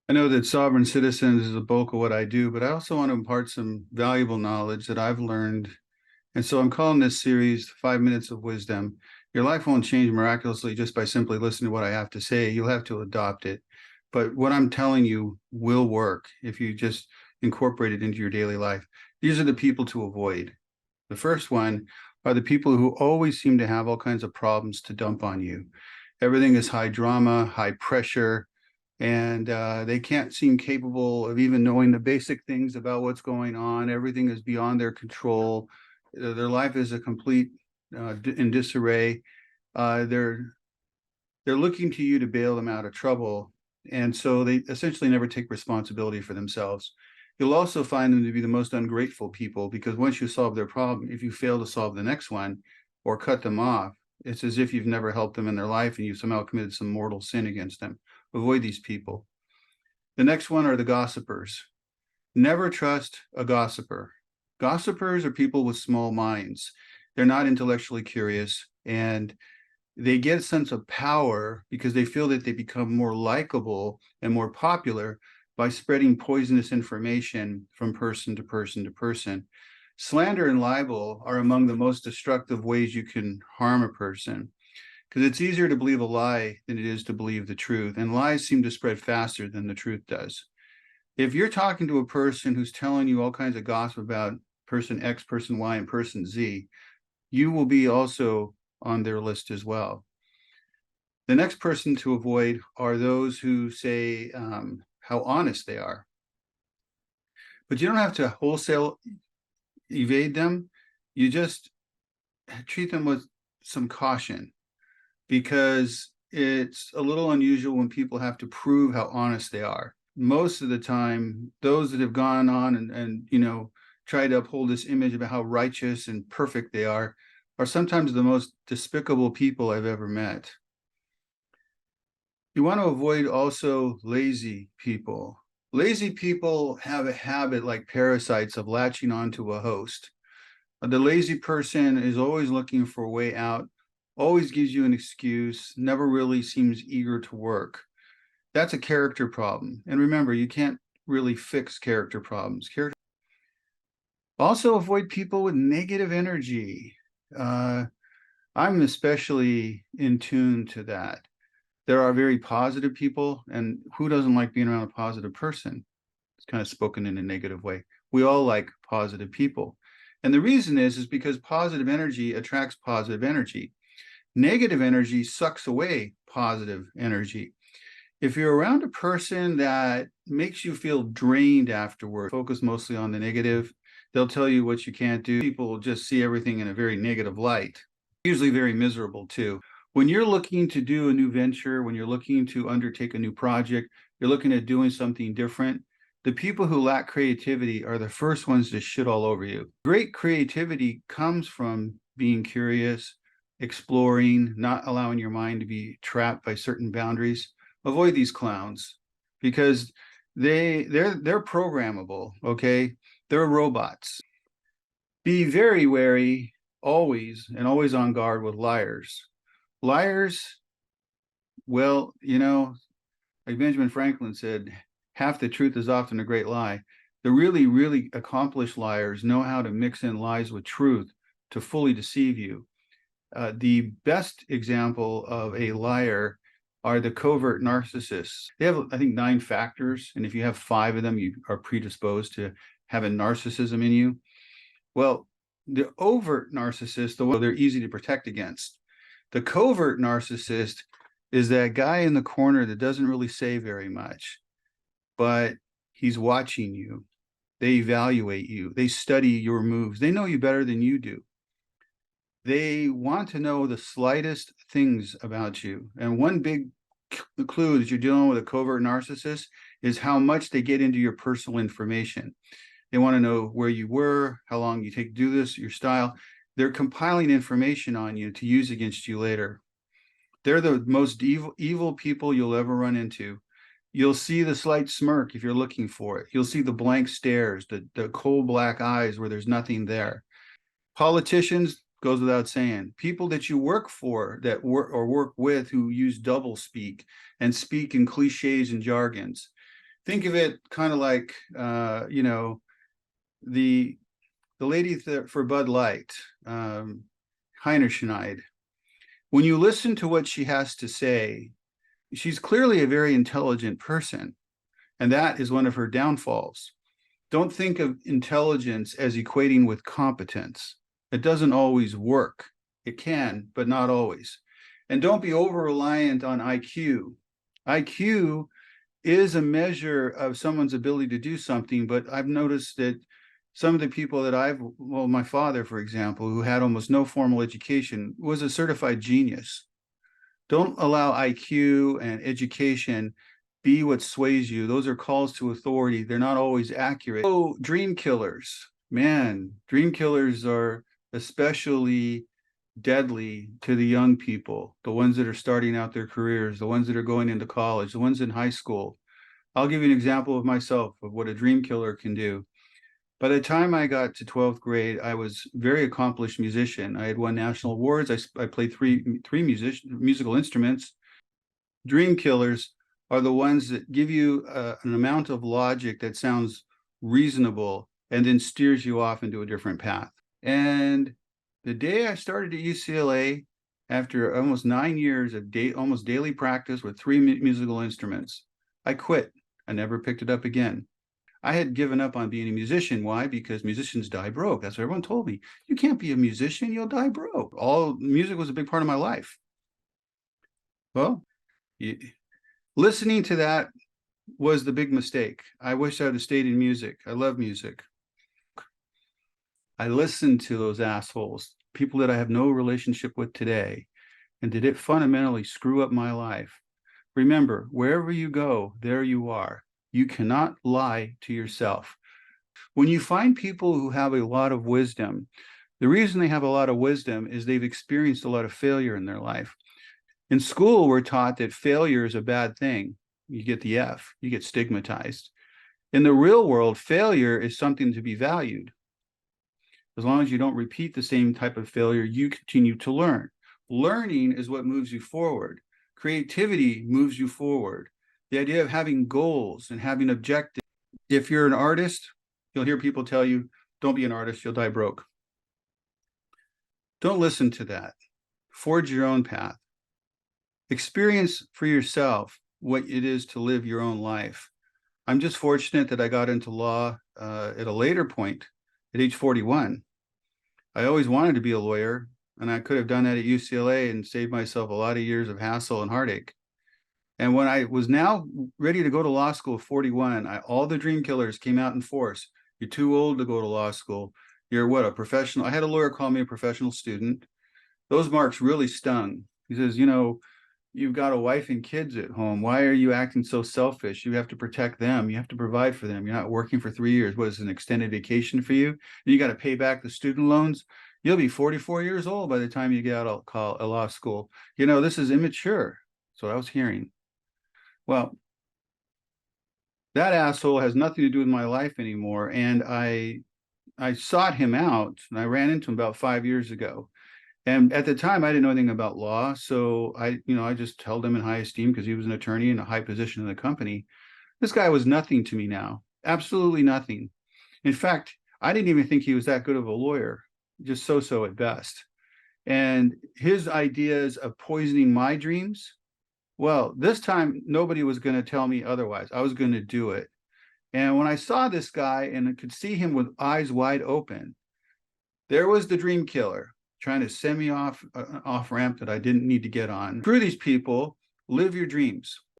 I know that Sovereign Citizens is the bulk of what I do, but I also want to impart some valuable knowledge that I've learned. And so I'm calling this series 5 Minutes of Wisdom. Your life won't change miraculously just by simply listening to what I have to say. You'll have to adopt it. But what I'm telling you will work if you just incorporate it into your daily life. These are the people to avoid. The first one are the people who always seem to have all kinds of problems to dump on you. Everything is high drama, high pressure, and they can't seem capable of even knowing the basic things about what's going on. Everything is beyond their control. Their life is a complete in disarray. They're looking to you to bail them out of trouble, and so they essentially never take responsibility for themselves. You'll also find them to be the most ungrateful people because once you solve their problem, if you fail to solve the next one or cut them off, it's as if you've never helped them in their life and you somehow committed some mortal sin against them. Avoid these people. The next one are the gossipers. Never trust a gossiper. Gossipers are people with small minds. They're not intellectually curious, and they get a sense of power because they feel that they become more likable and more popular by spreading poisonous information from person to person to person. Slander and libel are among the most destructive ways you can harm a person because it's easier to believe a lie than it is to believe the truth. And lies seem to spread faster than the truth does. If you're talking to a person who's telling you all kinds of gossip about person X, person Y, and person Z, you will be also on their list as well. The next person to avoid are those who say how honest they are. But you don't have to wholesale evade them. You just treat them with some caution because it's a little unusual when people have to prove how honest they are. Most of the time, those that have gone on and try to uphold this image about how righteous and perfect they are sometimes the most despicable people I've ever met. You want to avoid also lazy people. Lazy people have a habit like parasites of latching onto a host. The lazy person is always looking for a way out, always gives you an excuse, never really seems eager to work. That's a character problem. And remember, you can't really fix character problems. Also, avoid people with negative energy. I'm especially in tune to that. There are very positive people, and who doesn't like being around a positive person? It's kind of spoken in a negative way. We all like positive people. And the reason is because positive energy attracts positive energy. Negative energy sucks away positive energy. If you're around a person that makes you feel drained afterward, focus mostly on the negative, they'll tell you what you can't do. People will just see everything in a very negative light, usually very miserable too. When you're looking to do a new venture, when you're looking to undertake a new project, you're looking at doing something different, the people who lack creativity are the first ones to shit all over you. Great creativity comes from being curious, exploring, not allowing your mind to be trapped by certain boundaries. Avoid these clowns because they're programmable, okay? They're robots. Be very wary always and always on guard with liars. Liars, well, like Benjamin Franklin said, half the truth is often a great lie. The really, really accomplished liars know how to mix in lies with truth to fully deceive you. The best example of a liar are the covert narcissists. They have, I think, 9 factors, and if you have 5 of them, you are predisposed to having narcissism in you. Well, the overt narcissist, they're easy to protect against. The covert narcissist is that guy in the corner that doesn't really say very much, but he's watching you. They evaluate you. They study your moves. They know you better than you do. They want to know the slightest things about you. And one big clue that you're dealing with a covert narcissist is how much they get into your personal information. They want to know where you were, how long you take to do this, your style. They're compiling information on you to use against you later. They're the most evil people you'll ever run into. You'll see the slight smirk if you're looking for it. You'll see the blank stares, the cold black eyes where there's nothing there. Politicians, goes without saying. People that you work for that work with who use double speak and speak in cliches and jargons. Think of it kind of like, the lady for Bud Light, Heinerscheid. When you listen to what she has to say, she's clearly a very intelligent person, and that is one of her downfalls. Don't think of intelligence as equating with competence. It doesn't always work. It can, but not always. And don't be over reliant on IQ. IQ is a measure of someone's ability to do something, but I've noticed that some of the people that well, my father, for example, who had almost no formal education, was a certified genius. Don't allow IQ and education be what sways you. Those are calls to authority. They're not always accurate. Oh, dream killers. Man, dream killers are especially deadly to the young people, the ones that are starting out their careers, the ones that are going into college, the ones in high school. I'll give you an example of myself of what a dream killer can do. By the time I got to 12th grade, I was a very accomplished musician. I had won national awards. I played three musical instruments. Dream killers are the ones that give you an amount of logic that sounds reasonable and then steers you off into a different path. And the day I started at UCLA, after almost 9 years of almost daily practice with three musical instruments, I quit. I never picked it up again. I had given up on being a musician. Why? Because musicians die broke. That's what everyone told me. You can't be a musician, you'll die broke. All music was a big part of my life. Well, listening to that was the big mistake. I wish I would have stayed in music. I love music. I listened to those assholes, people that I have no relationship with today, and did it fundamentally screw up my life? Remember, wherever you go, there you are. You cannot lie to yourself. When you find people who have a lot of wisdom, the reason they have a lot of wisdom is they've experienced a lot of failure in their life. In school, we're taught that failure is a bad thing. You get the F, you get stigmatized. In the real world, failure is something to be valued. As long as you don't repeat the same type of failure, you continue to learn. Learning is what moves you forward. Creativity moves you forward. The idea of having goals and having objectives. If you're an artist, you'll hear people tell you, don't be an artist, you'll die broke. Don't listen to that. Forge your own path. Experience for yourself what it is to live your own life. I'm just fortunate that I got into law at a later point, at age 41. I always wanted to be a lawyer, and I could have done that at UCLA and saved myself a lot of years of hassle and heartache. And when I was now ready to go to law school at 41, all the dream killers came out in force. You're too old to go to law school. You're what, a professional? I had a lawyer call me a professional student. Those marks really stung. He says, you've got a wife and kids at home. Why are you acting so selfish? You have to protect them. You have to provide for them. You're not working for 3 years. What is an extended vacation for you? And you got to pay back the student loans. You'll be 44 years old by the time you get out of law school. This is immature. That's what I was hearing. Well, that asshole has nothing to do with my life anymore. And I sought him out, and I ran into him about 5 years ago. And at the time, I didn't know anything about law. So I just held him in high esteem because he was an attorney in a high position in the company. This guy was nothing to me now, absolutely nothing. In fact, I didn't even think he was that good of a lawyer, just so at best. And his ideas of poisoning my dreams, well, this time nobody was going to tell me otherwise. I was going to do it. And when I saw this guy and I could see him with eyes wide open, there was the dream killer trying to send me off ramp that I didn't need to get on. Through these people, live your dreams.